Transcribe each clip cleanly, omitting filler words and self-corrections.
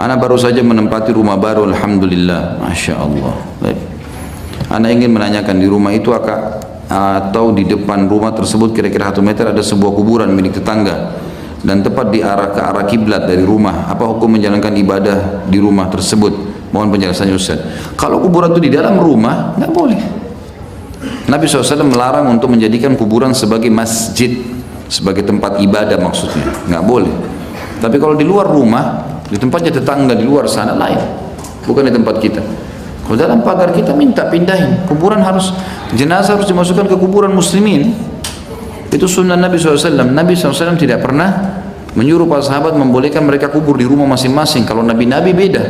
Ana baru saja menempati rumah baru, alhamdulillah, masya Allah. Baik. Ana ingin menanyakan, di rumah itu atau di depan rumah tersebut kira-kira 1 meter ada sebuah kuburan milik tetangga dan tepat di arah ke arah kiblat dari rumah. Apa hukum menjalankan ibadah di rumah tersebut? Mohon penjelasannya Ustaz. Kalau kuburan itu di dalam rumah, nggak boleh. Nabi SAW melarang untuk menjadikan kuburan sebagai masjid, sebagai tempat ibadah maksudnya, nggak boleh. Tapi kalau di luar rumah, di tempatnya tetangga di luar sana lain, bukan di tempat kita. Kalau dalam pagar kita minta pindahin, kuburan jenazah harus dimasukkan ke kuburan muslimin. Itu sunnah Nabi SAW. Nabi SAW tidak pernah menyuruh para sahabat membolehkan mereka kubur di rumah masing-masing. Kalau nabi-nabi beda,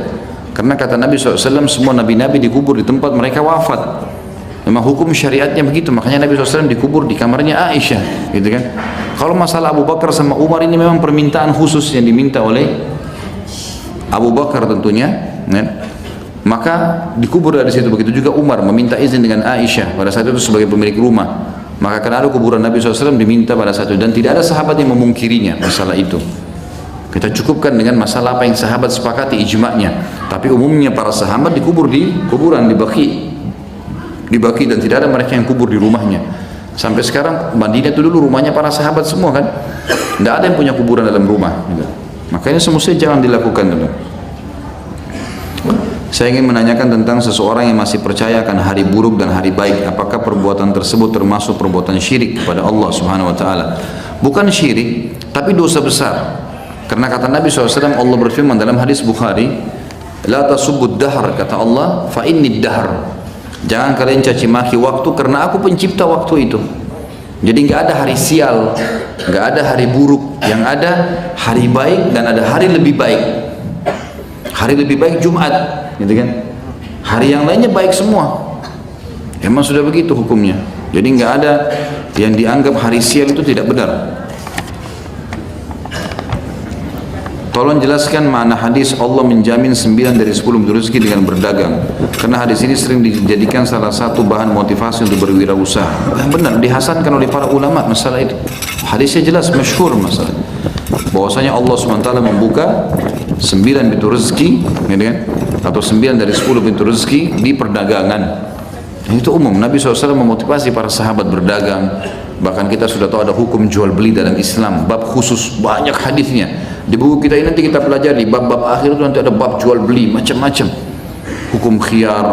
karena kata Nabi SAW semua nabi-nabi dikubur di tempat mereka wafat. Memang hukum syariatnya begitu, makanya Nabi SAW dikubur di kamarnya Aisyah, gitu kan. Kalau masalah Abu Bakar sama Umar ini memang permintaan khusus yang diminta oleh Abu Bakar tentunya, kan? Maka dikubur dari situ. Begitu juga Umar meminta izin dengan Aisyah pada saat itu sebagai pemilik rumah. Maka karena ada kuburan Nabi SAW diminta pada saat itu, dan tidak ada sahabat yang memungkirinya masalah itu. Kita cukupkan dengan masalah apa yang sahabat sepakati ijma'nya. Tapi umumnya para sahabat dikubur di kuburan di Baqi, dan tidak ada mereka yang kubur di rumahnya. Sampai sekarang Madinah itu dulu rumahnya para sahabat semua kan, tidak ada yang punya kuburan dalam rumah gitu. Makanya semestinya jangan dilakukan dulu. Saya ingin menanyakan tentang seseorang yang masih percaya akan hari buruk dan hari baik. Apakah perbuatan tersebut termasuk perbuatan syirik kepada Allah Subhanahu Wa Taala? Bukan syirik, tapi dosa besar. Karena kata Nabi SAW, Allah berfirman dalam hadis Bukhari, La tasubbud dahr, kata Allah, fa inni dahr. Jangan kalian caci maki waktu, karena aku pencipta waktu itu. Jadi nggak ada hari sial, nggak ada hari buruk, yang ada hari baik dan ada hari lebih baik. Hari lebih baik Jumat, gitu kan? Hari yang lainnya baik semua. Emang sudah begitu hukumnya. Jadi nggak ada yang dianggap hari sial itu tidak benar. Tolong jelaskan makna hadis Allah menjamin 9 dari 10 pintu rezeki dengan berdagang. Karena hadis ini sering dijadikan salah satu bahan motivasi untuk berwirausaha. Yang benar, dihasankan oleh para ulama masalah itu. Hadisnya jelas, masyhur masalah. Bahwasanya Allah SWT membuka 9 pintu rezeki, gitu kan? Atau 9 dari 10 pintu rezeki di perdagangan. Dan itu umum. Nabi SAW memotivasi para sahabat berdagang. Bahkan kita sudah tahu ada hukum jual beli dalam Islam, bab khusus, banyak hadisnya. Di buku kita ini nanti kita pelajari bab-bab akhir itu, nanti ada bab jual beli macam-macam, hukum khiyar,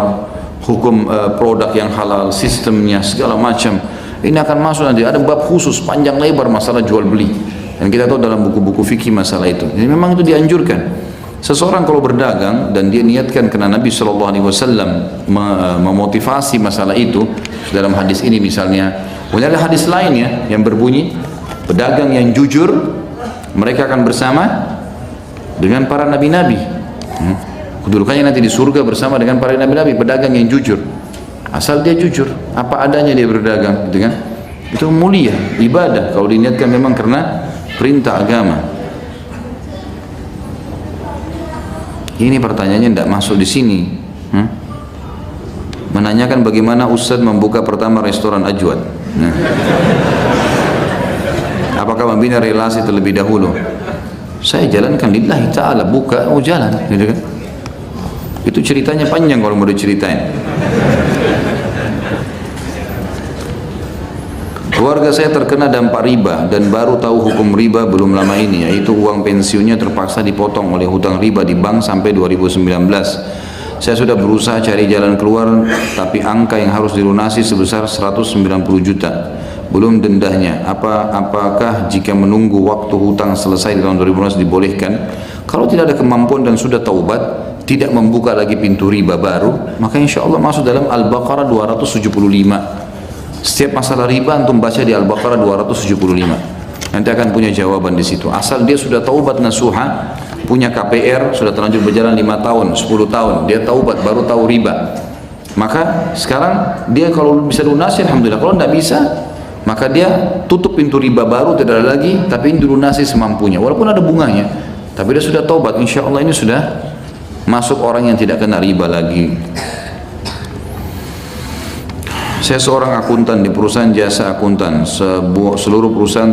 hukum produk yang halal, sistemnya segala macam. Ini akan masuk nanti, ada bab khusus panjang lebar masalah jual beli, dan kita tahu dalam buku-buku fikih masalah itu. Jadi memang itu dianjurkan. Seseorang kalau berdagang dan dia niatkan karena Nabi SAW memotivasi masalah itu dalam hadis ini misalnya. Kemudian ada hadis lainnya yang berbunyi, pedagang yang jujur mereka akan bersama dengan para nabi-nabi. Kedudukannya nanti di surga bersama dengan para nabi-nabi. Pedagang yang jujur, asal dia jujur, apa adanya dia berdagang, gitu kan? Itu mulia, ibadah kalau diniatkan memang karena perintah agama. Ini pertanyaannya tidak masuk di sini. Menanyakan bagaimana Ustadz membuka pertama restoran Ajwad. Apakah membina relasi terlebih dahulu? Saya jalankan lillahi ta'ala, buka, jalan, gitu kan? Itu ceritanya panjang kalau mau diceritain. Keluarga saya terkena dampak riba dan baru tahu hukum riba belum lama ini, yaitu uang pensiunnya terpaksa dipotong oleh hutang riba di bank sampai 2019. Saya sudah berusaha cari jalan keluar, tapi angka yang harus dilunasi sebesar 190 juta. Belum dendanya. Apakah jika menunggu waktu hutang selesai di tahun 2019 dibolehkan? Kalau tidak ada kemampuan dan sudah taubat, tidak membuka lagi pintu riba baru, maka insya Allah masuk dalam Al-Baqarah 275. Setiap masalah riba antum baca di Al-Baqarah 275. Nanti akan punya jawaban di situ. Asal dia sudah taubat nasuha, punya KPR, sudah terlanjur berjalan 5 tahun, 10 tahun, dia taubat baru tahu riba. Maka sekarang dia kalau bisa lunasi alhamdulillah, kalau tidak bisa maka dia tutup pintu riba baru, tidak ada lagi, tapi ini dilunasi semampunya walaupun ada bunganya. Tapi dia sudah taubat, insya Allah ini sudah masuk orang yang tidak kena riba lagi. Saya seorang akuntan di perusahaan jasa akuntan. Seluruh perusahaan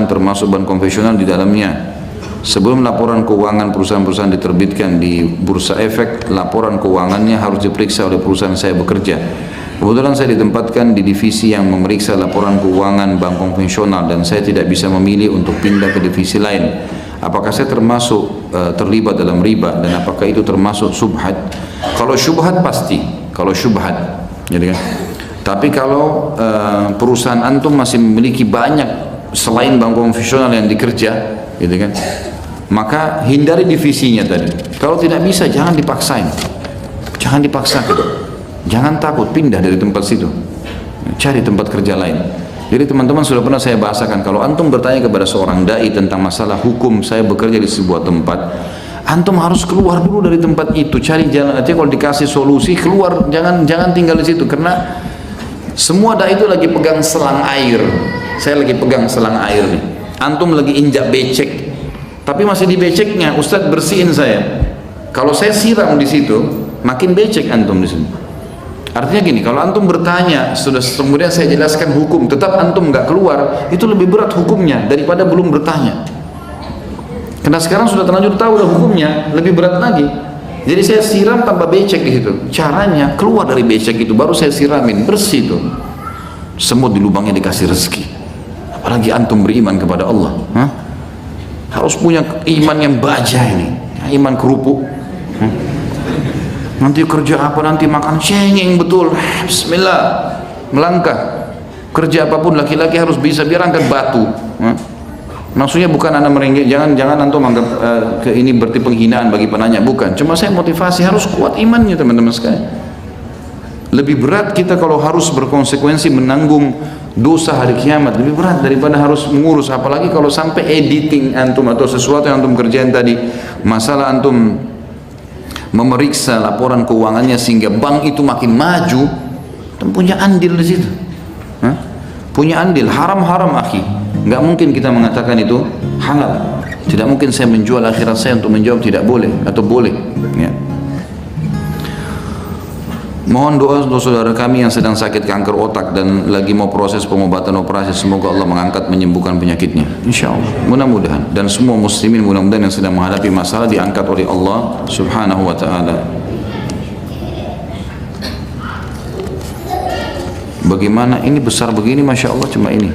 termasuk ban konvensional di dalamnya. Sebelum laporan keuangan perusahaan-perusahaan diterbitkan di Bursa Efek, laporan keuangannya harus diperiksa oleh perusahaan saya bekerja. Kebetulan saya ditempatkan di divisi yang memeriksa laporan keuangan bank konvensional dan saya tidak bisa memilih untuk pindah ke divisi lain. Apakah saya termasuk terlibat dalam riba dan apakah itu termasuk subhat? Kalau syubhat pasti, kalau syubhat, jadi kan. Tapi kalau perusahaan antum masih memiliki banyak selain bank konvensional yang dikerja, gitu kan, maka hindari divisinya tadi. Kalau tidak bisa, jangan dipaksain, jangan dipaksakan, jangan takut pindah dari tempat situ, cari tempat kerja lain. Jadi teman-teman sudah pernah saya bahasakan, kalau antum bertanya kepada seorang dai tentang masalah hukum, saya bekerja di sebuah tempat, antum harus keluar dulu dari tempat itu, cari jalan aja. Kalau dikasih solusi keluar, jangan tinggal di situ, karena semua dai itu lagi pegang selang air. Saya lagi pegang selang air nih, antum lagi injak becek, tapi masih di beceknya, Ustadz bersihin saya. Kalau saya siram di situ, makin becek antum di sini. Artinya gini, kalau antum bertanya, sudah kemudian saya jelaskan hukum, tetap antum nggak keluar, itu lebih berat hukumnya daripada belum bertanya. Karena sekarang sudah terlanjur tahu dah hukumnya, lebih berat lagi. Jadi saya siram tambah becek di situ. Caranya keluar dari becek itu, baru saya siramin, bersih itu. Semut di lubangnya dikasih rezeki. Apalagi antum beriman kepada Allah. Hah? Harus punya iman yang baja ini, iman kerupuk. Nanti kerja apa, nanti makan cengeng betul. Bismillah, melangkah. Kerja apapun laki-laki harus bisa, biar angkat batu. Maksudnya bukan anak merenggek, jangan antum anggap ini berarti penghinaan bagi penanya, bukan. Cuma saya motivasi harus kuat imannya teman-teman sekalian. Lebih berat kita kalau harus berkonsekuensi menanggung dosa hari kiamat, lebih berat daripada harus mengurus, apalagi kalau sampai editing antum atau sesuatu yang antum kerjain tadi, masalah antum memeriksa laporan keuangannya sehingga bank itu makin maju, antum punya andil di situ. Punya andil, haram akhi. Nggak mungkin kita mengatakan itu halal. Tidak mungkin saya menjual akhirat saya untuk menjawab tidak boleh atau boleh, ya. Mohon doa untuk saudara kami yang sedang sakit kanker otak dan lagi mau proses pengobatan operasi, semoga Allah mengangkat menyembuhkan penyakitnya, insya Allah, mudah-mudahan. Dan semua muslimin mudah-mudahan yang sedang menghadapi masalah diangkat oleh Allah subhanahu wa ta'ala. Bagaimana ini besar begini, masya Allah, cuma ini.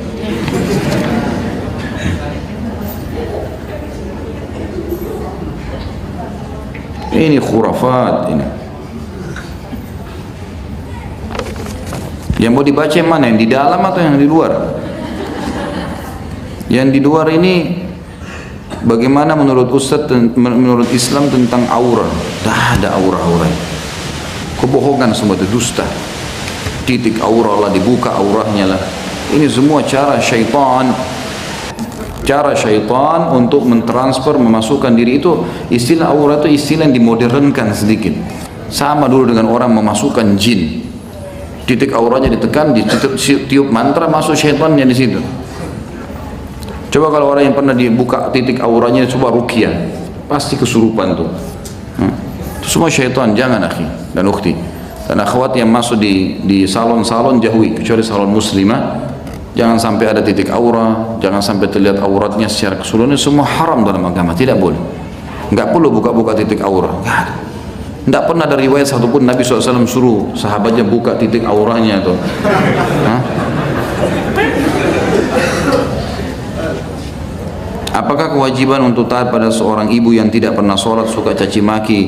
Ini khurafat ini. Yang mau dibaca yang mana? Yang di dalam atau yang di luar? Yang di luar ini bagaimana menurut Ustadz, menurut Islam tentang aura? Dah ada aura-aura. Kebohongan semua itu, dusta. Titik aura lah, dibuka auranya lah. Ini semua cara syaitan. Cara syaitan untuk mentransfer, memasukkan diri itu. Istilah aura itu istilah yang dimodernkan sedikit. Sama dulu dengan orang memasukkan jin. Titik auranya ditekan, ditiup mantra, masuk syaitannya di situ. Coba kalau orang yang pernah dibuka titik auranya, coba ruqyah, pasti kesurupan tuh. Itu semua syaitan, jangan akhi dan ukhti. Dan akhwat yang masuk di salon-salon jauhi, kecuali salon muslimah. Jangan sampai ada titik aura, jangan sampai terlihat auratnya secara keseluruhan. Semua haram dalam agama, tidak boleh. Nggak perlu buka-buka titik aura, nggak ada. Tidak pernah ada riwayat satupun Nabi SAW suruh sahabatnya buka titik auranya atau apakah kewajiban untuk taat pada seorang ibu yang tidak pernah sholat, suka caci maki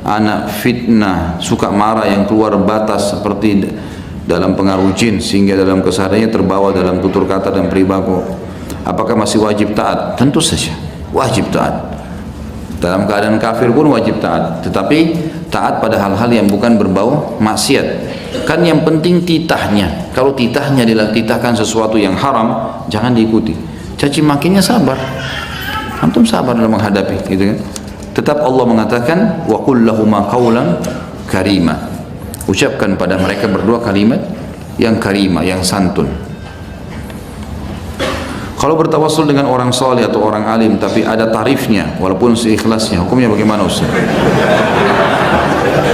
anak, fitnah, suka marah yang keluar batas seperti dalam pengaruh jin sehingga dalam kesehariannya terbawa dalam tutur kata dan perilaku? Apakah masih wajib taat? Tentu saja wajib taat. Dalam keadaan kafir pun wajib taat, tetapi taat pada hal-hal yang bukan berbau maksiat. Kan yang penting titahnya. Kalau titahnya adalah titahkan sesuatu yang haram, jangan diikuti. Caci makinya sabar. Antum sabar dalam menghadapi, gitu kan? Tetap Allah mengatakan wa qul lahuma qawlan karima. Ucapkan pada mereka berdua kalimat yang karima, yang santun. Kalau bertawassul dengan orang soleh atau orang alim tapi ada tarifnya walaupun seikhlasnya, hukumnya bagaimana Ustaz?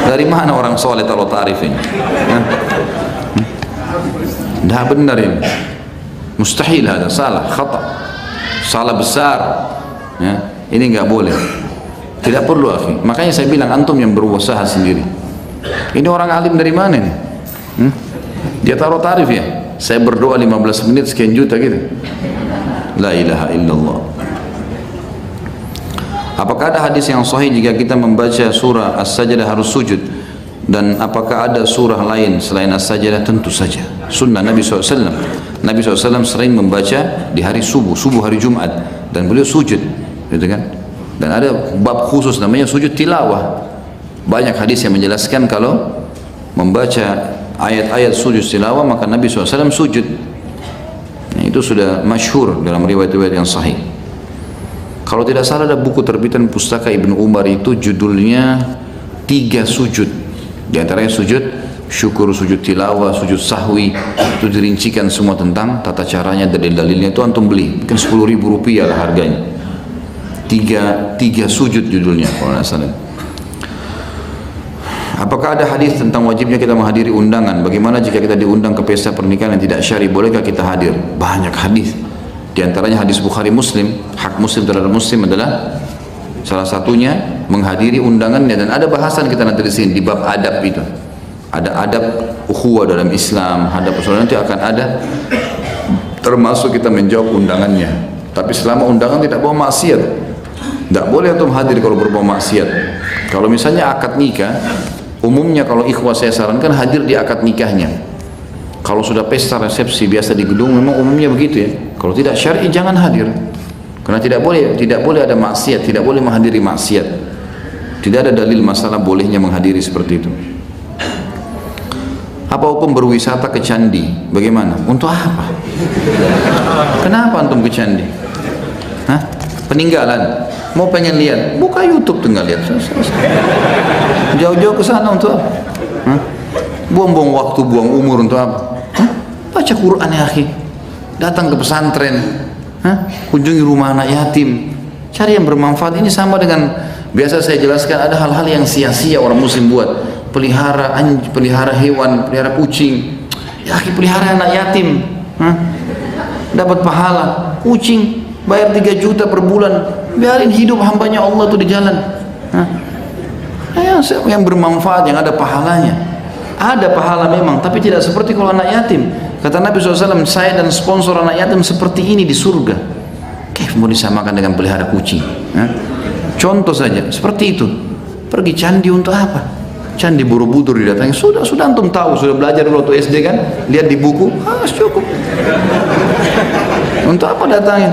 Dari mana orang soleh taruh tarif ini? Dah benar ini. Mustahil ada, salah, khata. Salah besar. Ya. Ini nggak boleh. Tidak perlu akhi. Makanya saya bilang antum yang berusaha sendiri. Ini orang alim dari mana nih? Dia taruh tarif ya. Saya berdoa 15 menit sekian juta gitu. La ilaha illallah. Apakah ada hadis yang sahih jika kita membaca surah As-Sajdah harus sujud? Dan apakah ada surah lain selain As-Sajdah? Tentu saja. Sunnah Nabi SAW. Nabi SAW sering membaca di hari subuh hari Jumat. Dan beliau sujud. Gitu kan? Dan ada bab khusus namanya sujud tilawah. Banyak hadis yang menjelaskan kalau membaca ayat-ayat sujud tilawah maka Nabi SAW sujud. Nah, itu sudah masyhur dalam riwayat-riwayat yang sahih. Kalau tidak salah ada buku terbitan pustaka Ibnu Umar itu judulnya 3 sujud. Di antaranya sujud syukur, sujud tilawah, sujud sahwi. Itu dirincikan semua tentang tata caranya, dalil-dalilnya. Itu antum beli, mungkin 10.000 rupiah lah harganya. Tiga sujud judulnya kalau tidak salah. Apakah ada hadis tentang wajibnya kita menghadiri undangan? Bagaimana jika kita diundang ke pesta pernikahan yang tidak syar'i? Bolehkah kita hadir? Banyak hadis. Di antaranya hadis Bukhari Muslim. Hak Muslim terhadap Muslim adalah salah satunya menghadiri undangannya. Dan ada bahasan kita nanti di sini di bab adab itu. Ada adab ukhuwah dalam Islam. Adab persaudaraan nanti akan ada. Termasuk kita menjawab undangannya. Tapi selama undangan tidak bawa maksiat. Tidak boleh antum hadir kalau berbau maksiat. Kalau misalnya akad nikah, umumnya kalau ikhwah saya sarankan hadir di akad nikahnya. Kalau sudah pesta resepsi biasa di gedung memang umumnya begitu ya. Kalau tidak syar'i jangan hadir. Karena tidak boleh ada maksiat, tidak boleh menghadiri maksiat. Tidak ada dalil masalah bolehnya menghadiri seperti itu. Apa hukum berwisata ke candi? Bagaimana? Untuk apa? Kenapa antum ke candi? Hah? Peninggalan? Mau pengen lihat? Buka YouTube tinggal lihat. Jauh-jauh ke sana untuk apa? Hah? Buang-buang waktu, buang umur untuk apa? Hah? Baca Quran ya akhi. Datang ke pesantren. Hah? Kunjungi rumah anak yatim. Cari yang bermanfaat. Ini sama dengan biasa saya jelaskan ada hal-hal yang sia-sia orang muslim buat. Pelihara anjing, pelihara hewan, pelihara kucing. Ya akhi, pelihara anak yatim. Hah? Dapat pahala. Kucing bayar 3 juta per bulan. Biarin hidup hambanya Allah itu di jalan. Hah? Yang bermanfaat, yang ada pahalanya. Ada pahala memang, tapi tidak seperti kalau anak yatim. Kata Nabi SAW, saya dan sponsor anak yatim seperti ini di surga. Kayak mau disamakan dengan pelihara kucing. Hah? Contoh saja, seperti itu. Pergi candi untuk apa? Candi Borobudur didatangi. Sudah antum tahu, sudah belajar dulu waktu SD kan? Lihat di buku, cukup. Untuk apa datangin?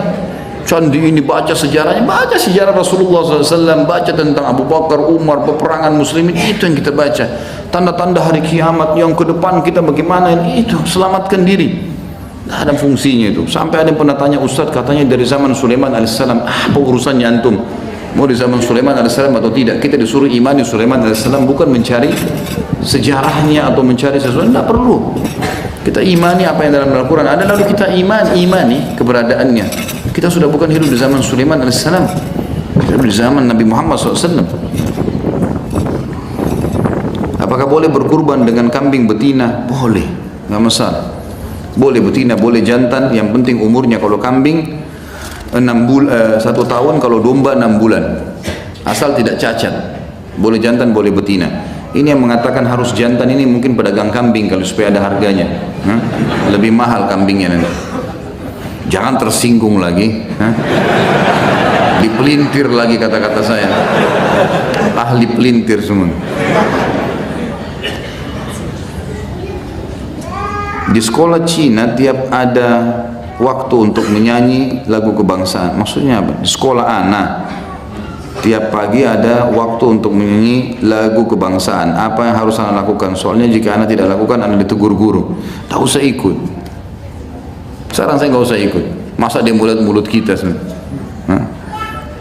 Candi ini baca sejarahnya, baca sejarah Rasulullah SAW, baca tentang Abu Bakar, Umar, peperangan muslimin, itu yang kita baca. Tanda-tanda hari kiamat yang ke depan kita bagaimana, itu selamatkan diri. Tidak ada fungsinya itu. Sampai ada yang pernah tanya Ustaz, katanya dari zaman Sulaiman AS, apa urusannya antum? Mau di zaman Sulaiman AS atau tidak? Kita disuruh imani Sulaiman AS, bukan mencari sejarahnya atau mencari sesuatu. Tidak perlu. Kita imani apa yang dalam Al-Quran ada, lalu kita imani keberadaannya. Kita sudah bukan hidup di zaman Sulaiman AS, kita hidup di zaman Nabi Muhammad SAW. Apakah boleh berkurban dengan kambing betina? Boleh, nggak masalah. Boleh betina, boleh jantan, yang penting umurnya. Kalau kambing 1 tahun, kalau domba 6 bulan, asal tidak cacat. Boleh jantan, boleh betina. Ini yang mengatakan harus jantan ini mungkin pedagang kambing kalau supaya ada harganya. Lebih mahal kambingnya nanti. Jangan tersinggung lagi. Dipelintir lagi kata-kata saya. Ahli pelintir semua. Di sekolah Cina tiap ada waktu untuk menyanyi lagu kebangsaan. Maksudnya apa? Di sekolah anak tiap pagi ada waktu untuk menyanyi lagu kebangsaan. Apa yang harus anak lakukan? Soalnya jika anak tidak lakukan, anak ditegur guru. Tak usah ikut. Saran saya nggak usah ikut. Masa dia mulut kita semua?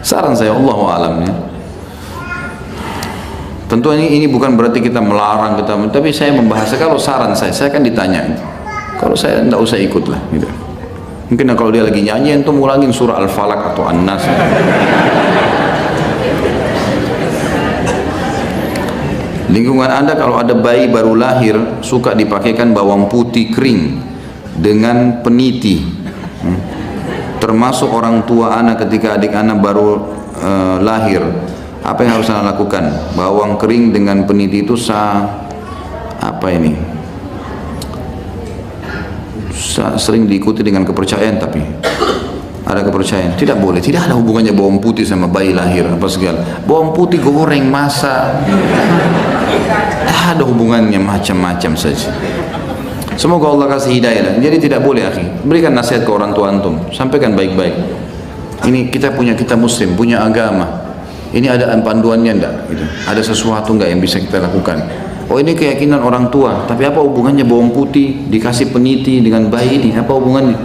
Saran saya, Allahu a'lam ya. Tentu ini bukan berarti kita melarang kita, tapi saya membahas. Kalau saran saya kan ditanya. Kalau saya nggak usah ikut lah. Gitu. Mungkin kalau dia lagi nyanyi, itu ulangin surah Al-Falaq atau An-Nas. Lingkungan Anda kalau ada bayi baru lahir suka dipakaikan bawang putih kering dengan peniti. Termasuk orang tua anak ketika adik anak baru lahir, apa yang harus anda lakukan? Bawang kering dengan peniti itu sering diikuti dengan kepercayaan, tapi ada kepercayaan tidak boleh, tidak ada hubungannya bawang putih sama bayi lahir apa segala. Bawang putih goreng, masak, ada hubungannya, macam-macam saja. Semoga Allah kasih hidayah. Jadi tidak boleh, akhi. Berikan nasihat ke orang tua antum, sampaikan baik-baik. Ini kita muslim, punya agama. Ini ada panduannya enggak? Gitu. Ada sesuatu enggak yang bisa kita lakukan? Oh, ini keyakinan orang tua, tapi apa hubungannya bawang putih dikasih peniti dengan bayi ini? Apa hubungannya?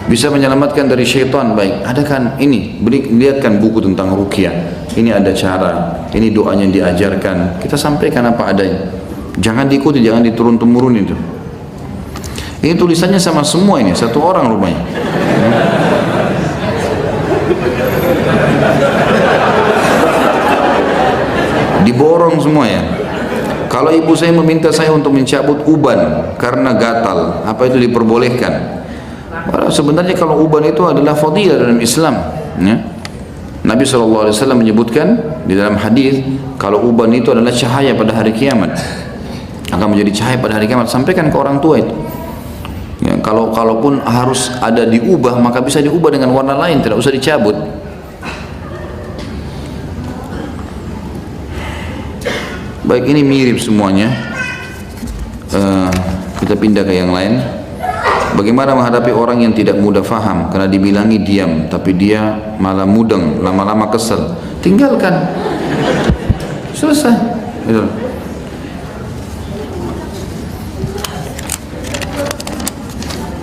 Bisa menyelamatkan dari syaitan, baik. Ada kan ini, lihatkan buku tentang ruqyah. Ini ada cara, ini doanya diajarkan. Kita sampaikan apa adanya. Jangan diikuti, jangan diturun-temurun itu. Ini tulisannya sama semua ini, satu orang rupanya. Diborong semua ya. Kalau ibu saya meminta saya untuk mencabut uban karena gatal, apa itu diperbolehkan? Sebenarnya kalau uban itu adalah fadilah dalam Islam, ya. Nabi SAW menyebutkan di dalam hadis kalau uban itu adalah cahaya pada hari kiamat, akan menjadi cahaya pada hari kiamat. Sampaikan ke orang tua itu. Ya, kalaupun harus ada diubah, maka bisa diubah dengan warna lain, tidak usah dicabut. Baik, ini mirip semuanya. Kita pindah ke yang lain. Bagaimana menghadapi orang yang tidak mudah faham karena dibilangi diam, tapi dia malah mudeng, lama-lama kesel? Tinggalkan. Selesai. Gitu.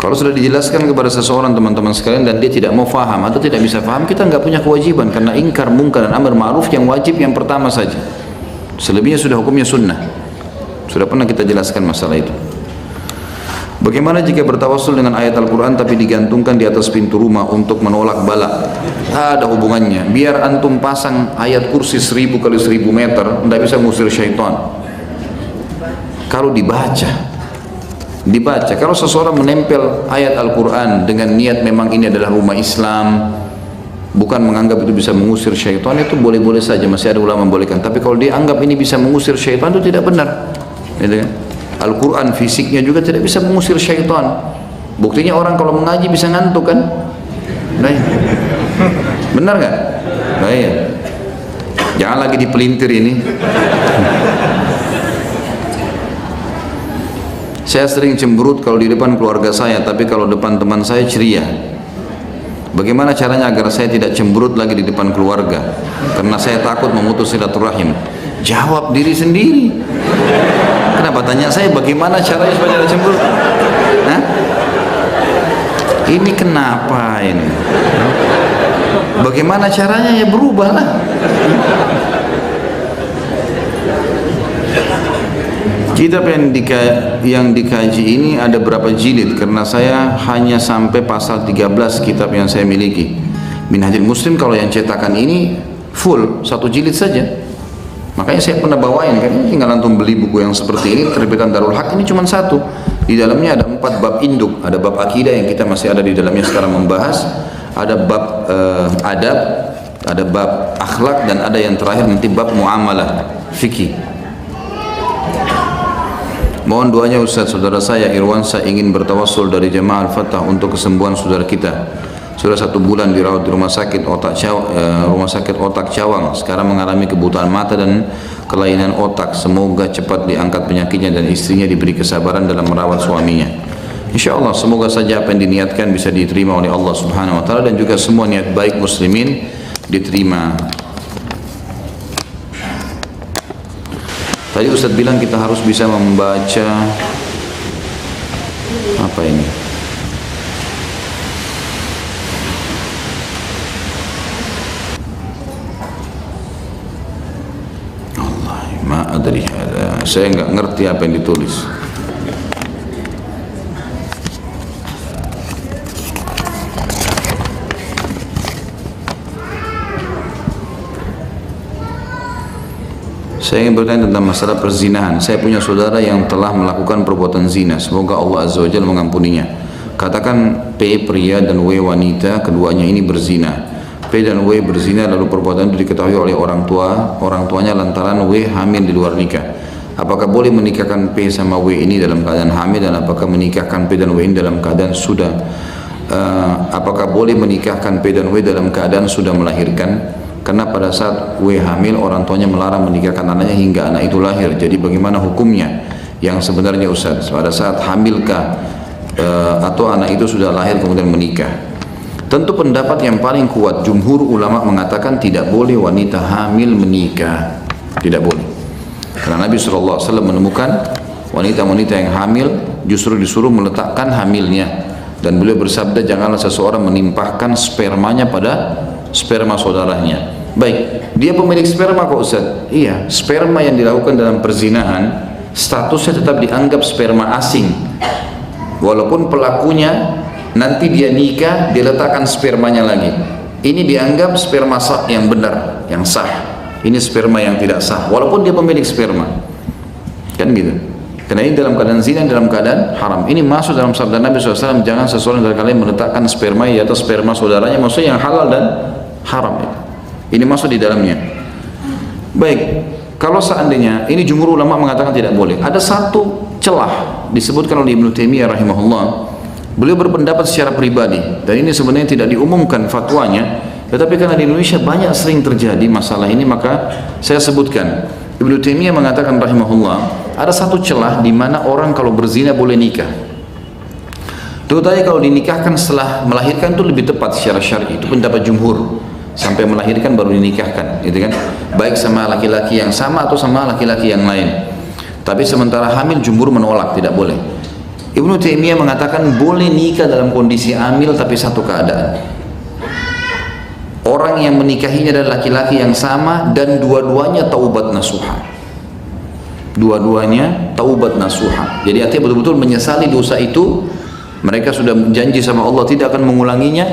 Kalau sudah dijelaskan kepada seseorang, teman-teman sekalian, dan dia tidak mau faham atau tidak bisa faham, kita nggak punya kewajiban, karena ingkar mungkar dan amar ma'ruf yang wajib yang pertama saja. Selebihnya sudah hukumnya sunnah. Sudah pernah kita jelaskan masalah itu. Bagaimana jika bertawassul dengan ayat Al-Quran tapi digantungkan di atas pintu rumah untuk menolak bala? Ada hubungannya. Biar antum pasang ayat kursi 1000 kali 1000 meter, tidak bisa mengusir syaitan. Kalau dibaca, kalau seseorang menempel ayat Al-Quran dengan niat memang ini adalah rumah Islam, bukan menganggap itu bisa mengusir syaitan, itu boleh-boleh saja, masih ada ulama membolehkan. Tapi kalau dia anggap ini bisa mengusir syaitan, itu tidak benar. Gitu kan? Al-Quran fisiknya juga tidak bisa mengusir syaitan. Buktinya orang kalau mengaji bisa ngantuk kan? Nah, benar nggak? Nah, iya. Jangan lagi dipelintir ini. Saya sering cemberut kalau di depan keluarga saya, tapi kalau depan teman saya ceria. Bagaimana caranya agar saya tidak cemberut lagi di depan keluarga? Karena saya takut memutus silaturahim. Jawab diri sendiri. Kenapa tanya saya bagaimana caranya supaya tidak cemberut? Hah? Ini kenapa ini? Bagaimana caranya? Ya berubahlah. Kitab yang dikaji ini ada berapa jilid? Karena saya hanya sampai pasal 13 kitab yang saya miliki. Minhajul Muslim kalau yang cetakan ini full, 1 jilid saja. Makanya saya pernah bawain, kan tinggal antum beli buku yang seperti ini, terbitan Darul Haq, ini cuma 1. Di dalamnya ada 4 bab induk. Ada bab akidah yang kita masih ada di dalamnya sekarang membahas. Ada bab adab, ada bab akhlak, dan ada yang terakhir nanti bab muamalah, fikih. Mohon doanya Ustaz, saudara saya Irwansa ingin bertawassul dari Jamaah Al-Fatah untuk kesembuhan saudara kita. Sudah 1 bulan dirawat di rumah sakit otak Cawang. Sekarang mengalami kebutaan mata dan kelainan otak. Semoga cepat diangkat penyakitnya dan istrinya diberi kesabaran dalam merawat suaminya. Insya Allah semoga saja apa yang diniatkan bisa diterima oleh Allah Subhanahu Wa Taala, dan juga semua niat baik muslimin diterima. Tadi Ustaz bilang kita harus bisa membaca apa ini? Allah, ma'adri. Saya nggak ngerti apa yang ditulis. Saya ingin bertanya tentang masalah perzinahan. Saya punya saudara yang telah melakukan perbuatan zina. Semoga Allah Azza wa Jalla mengampuninya. Katakan P pria dan W wanita, keduanya ini berzina. P P dan W berzina lalu perbuatan itu diketahui oleh orang tuanya lantaran W hamil di luar nikah. Apakah boleh menikahkan P sama W ini dalam keadaan hamil, dan apakah menikahkan P dan W ini dalam keadaan sudah apakah boleh menikahkan P dan W dalam keadaan sudah melahirkan? Karena pada saat W hamil orang tuanya melarang menikahkan anaknya hingga anak itu lahir. Jadi bagaimana hukumnya yang sebenarnya Ustaz? Pada saat hamilkah atau anak itu sudah lahir kemudian menikah? Tentu pendapat yang paling kuat, jumhur ulama mengatakan tidak boleh wanita hamil menikah, tidak boleh. Karena Nabi SAW menemukan wanita-wanita yang hamil justru disuruh meletakkan hamilnya, dan beliau bersabda, janganlah seseorang menimpahkan spermanya pada sperma saudaranya. Baik, dia pemilik sperma kok Ustaz? Iya, sperma yang dilakukan dalam perzinahan statusnya tetap dianggap sperma asing, walaupun pelakunya nanti dia nikah, dia letakkan spermanya lagi. Ini dianggap sperma sah yang benar, yang sah. Ini sperma yang tidak sah, walaupun dia pemilik sperma. Kan gitu. Karena ini dalam keadaan zina, dalam keadaan haram. Ini masuk dalam sabda Nabi SAW, jangan seseorang dari kalian meletakkan sperma di atas sperma saudaranya, maksudnya yang halal dan haram. Ini masuk di dalamnya. Baik, kalau seandainya, ini jumhur ulama mengatakan tidak boleh. Ada satu celah, disebutkan oleh Ibnu Taimiyah rahimahullah. Beliau berpendapat secara pribadi, dan ini sebenarnya tidak diumumkan fatwanya, tetapi karena di Indonesia banyak sering terjadi masalah ini, maka saya sebutkan. Ibnu Taimiyah mengatakan rahimahullah, ada satu celah di mana orang kalau berzina boleh nikah. Terutama kalau dinikahkan setelah melahirkan itu lebih tepat secara syar'i, itu pendapat jumhur. Sampai melahirkan baru dinikahkan, gitu kan? Baik sama laki-laki yang sama atau sama laki-laki yang lain. Tapi sementara hamil jumhur menolak, tidak boleh. Ibnu Taimiyah mengatakan boleh nikah dalam kondisi hamil, tapi satu keadaan. Orang yang menikahinya adalah laki-laki yang sama dan dua-duanya taubat nasuha. Dua-duanya taubat nasuha. Jadi artinya betul-betul menyesali dosa itu. Mereka sudah janji sama Allah tidak akan mengulanginya,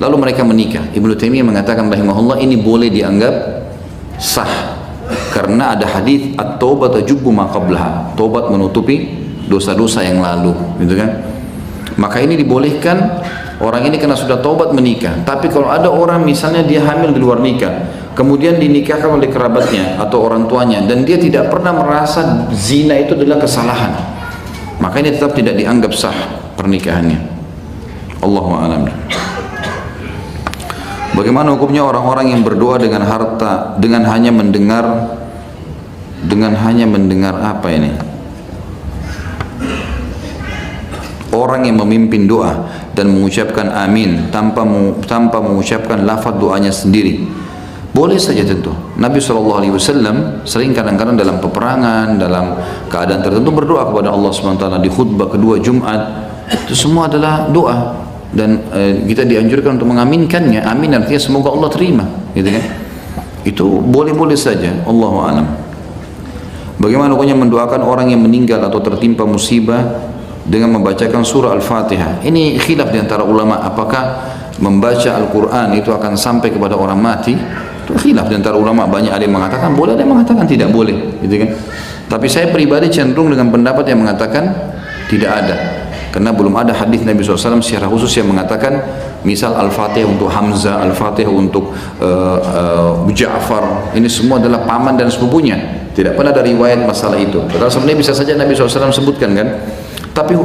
lalu mereka menikah. Ibnu Taimiyah mengatakan rahimahullah, ini boleh dianggap sah. Karena ada hadis at-taubat tajubbu ma qablaha. Taubat menutupi dosa-dosa yang lalu, gitu kan? Maka ini dibolehkan orang ini karena sudah taubat menikah. Tapi kalau ada orang misalnya dia hamil di luar nikah, kemudian dinikahkan oleh kerabatnya atau orang tuanya, dan dia tidak pernah merasa zina itu adalah kesalahan, maka ini tetap tidak dianggap sah pernikahannya. Allahu a'lam. Bagaimana hukumnya orang-orang yang berdoa dengan harta, dengan hanya mendengar apa ini? Orang yang memimpin doa dan mengucapkan amin tanpa mengucapkan lafaz doanya sendiri. Boleh saja tentu. Nabi SAW sering kadang-kadang dalam peperangan, dalam keadaan tertentu berdoa kepada Allah SWT di khutbah kedua Jumat. Itu semua adalah doa, dan kita dianjurkan untuk mengaminkannya. Amin artinya semoga Allah terima, gitu kan? Itu boleh-boleh saja. Allahu a'lam. Bagaimana hukumnya mendoakan orang yang meninggal atau tertimpa musibah dengan membacakan surah Al-Fatihah? Ini khilaf di antara ulama, apakah membaca Al-Quran itu akan sampai kepada orang mati? Itu khilaf di antara ulama, banyak ada yang mengatakan boleh, ada yang mengatakan tidak boleh, gitu kan? Tapi saya pribadi cenderung dengan pendapat yang mengatakan tidak ada, karena belum ada hadis Nabi SAW secara khusus yang mengatakan misal Al-Fatihah untuk Hamzah, Al-Fatihah untuk Ja'far, ini semua adalah paman dan sepupunya. Tidak pernah ada riwayat masalah itu. Padahal sebenarnya bisa saja Nabi SAW sebutkan, kan? Tapi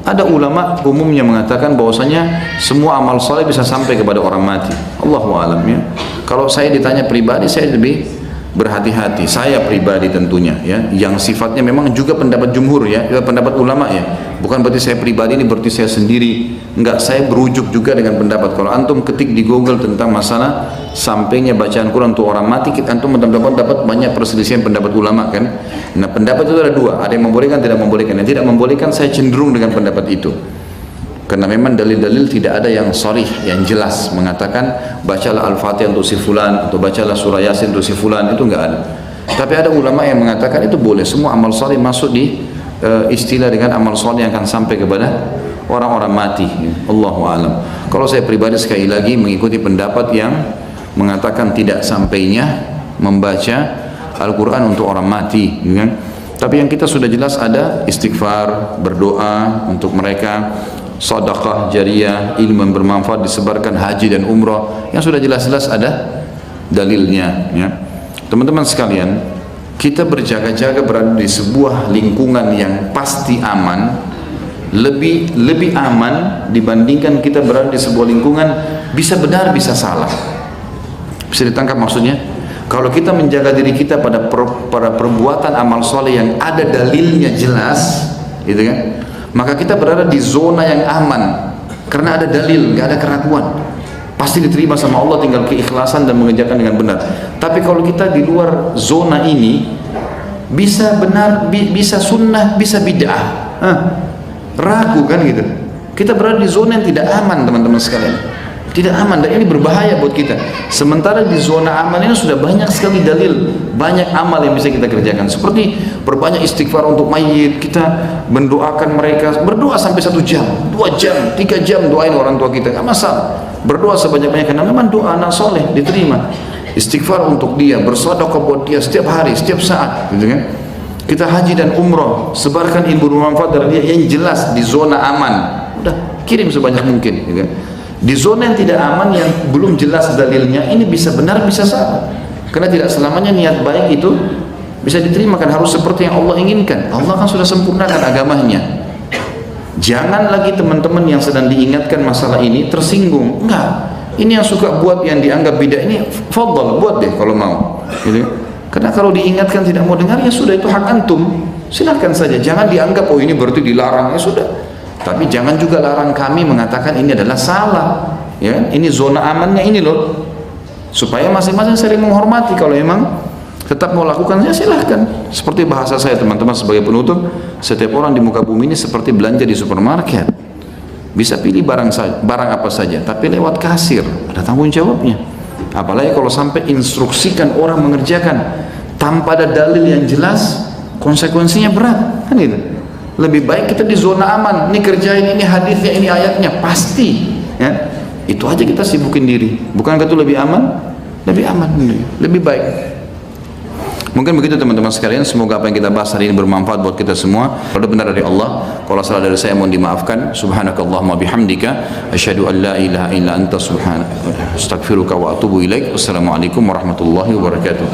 ada ulama umumnya mengatakan bahwasanya semua amal saleh bisa sampai kepada orang mati. Allahu a'lam ya. Kalau saya ditanya pribadi, saya lebih berhati-hati. Saya pribadi tentunya ya, yang sifatnya memang juga pendapat jumhur ya, pendapat ulama ya. Bukan berarti saya pribadi ini berarti saya sendiri. Enggak, saya berujuk juga dengan pendapat. Kalau antum ketik di Google tentang masalah sampainya bacaan Quran untuk orang mati, antum dapat banyak perselisihan pendapat ulama, kan? Nah, pendapat itu ada dua, ada yang membolehkan, tidak membolehkan. Yang tidak membolehkan saya cenderung dengan pendapat itu, karena memang dalil-dalil tidak ada yang sharih, yang jelas mengatakan bacalah Al-Fatihah untuk si fulan atau bacalah surah Yasin untuk si fulan, itu enggak ada. Tapi ada ulama yang mengatakan itu boleh, semua amal saleh masuk di istilah dengan amal saleh yang akan sampai kepada orang-orang mati. Allahu a'lam. Kalau saya pribadi sekali lagi mengikuti pendapat yang mengatakan tidak sampainya membaca Al-Quran untuk orang mati, kan? Tapi yang kita sudah jelas ada istighfar, berdoa untuk mereka sedekah jariah, ilmu yang bermanfaat disebarkan, haji dan umrah yang sudah jelas-jelas ada dalilnya, ya. Teman-teman sekalian, kita berjaga-jaga berada di sebuah lingkungan yang pasti aman, lebih aman dibandingkan kita berada di sebuah lingkungan bisa benar bisa salah. Bisa ditangkap maksudnya? Kalau kita menjaga diri kita pada perbuatan amal soleh yang ada dalilnya jelas, gitu kan, maka kita berada di zona yang aman karena ada dalil, nggak ada keraguan, pasti diterima sama Allah, tinggal keikhlasan dan mengerjakan dengan benar. Tapi kalau kita di luar zona ini, bisa benar, bisa sunnah, bisa bid'ah, ragu kan gitu. Kita berada di zona yang tidak aman, teman-teman sekalian, tidak aman, dan ini berbahaya buat kita. Sementara di zona aman ini sudah banyak sekali dalil, banyak amal yang bisa kita kerjakan, seperti berbanyak istighfar untuk mayit, kita mendoakan mereka, berdoa sampai 1 jam, 2 jam, 3 jam doain orang tua kita, nggak masalah. Berdoa sebanyak-banyak karena memang doa anak soleh diterima. Istighfar untuk dia, bersedekah buat dia setiap hari, setiap saat, gitu kan. Kita haji dan umrah, sebarkan ilmu bermanfaat dari dia yang jelas di zona aman. Udah, kirim sebanyak mungkin, gitu kan. Di zona yang tidak aman, yang belum jelas dalilnya, ini bisa benar bisa salah, karena tidak selamanya niat baik itu bisa diterima, kan harus seperti yang Allah inginkan. Allah kan sudah sempurnakan agamanya. Jangan lagi teman-teman yang sedang diingatkan masalah ini tersinggung. Enggak, ini yang suka buat yang dianggap bid'ah ini, fadhal, buat deh kalau mau, gitu. Karena kalau diingatkan tidak mau dengar, ya sudah, itu hak antum, silahkan saja. Jangan dianggap oh ini berarti dilarang, ya sudah. Tapi jangan juga larang kami mengatakan ini adalah salah, ya. Ini zona amannya ini loh, supaya masing-masing saling menghormati. Kalau memang tetap mau lakukannya, silahkan. Seperti bahasa saya, teman-teman, sebagai penutup, setiap orang di muka bumi ini seperti belanja di supermarket, bisa pilih barang apa saja, tapi lewat kasir, ada tanggung jawabnya. Apalagi kalau sampai instruksikan orang mengerjakan tanpa ada dalil yang jelas, konsekuensinya berat, kan gitu. Lebih baik kita di zona aman, ini kerjain, ini hadisnya, ini ayatnya, pasti, ya. Itu aja kita sibukin diri. Bukankah itu lebih aman? Lebih aman, lebih baik. Mungkin begitu teman-teman sekalian. Semoga apa yang kita bahas hari ini bermanfaat buat kita semua. Kalau benar dari Allah, kalau salah dari saya mohon dimaafkan. Subhanakallahumma bihamdika, asyhadu an la ilaha illa anta subhanaka, astaghfiruka wa atubu ilaik. Wassalamualaikum warahmatullahi wabarakatuh.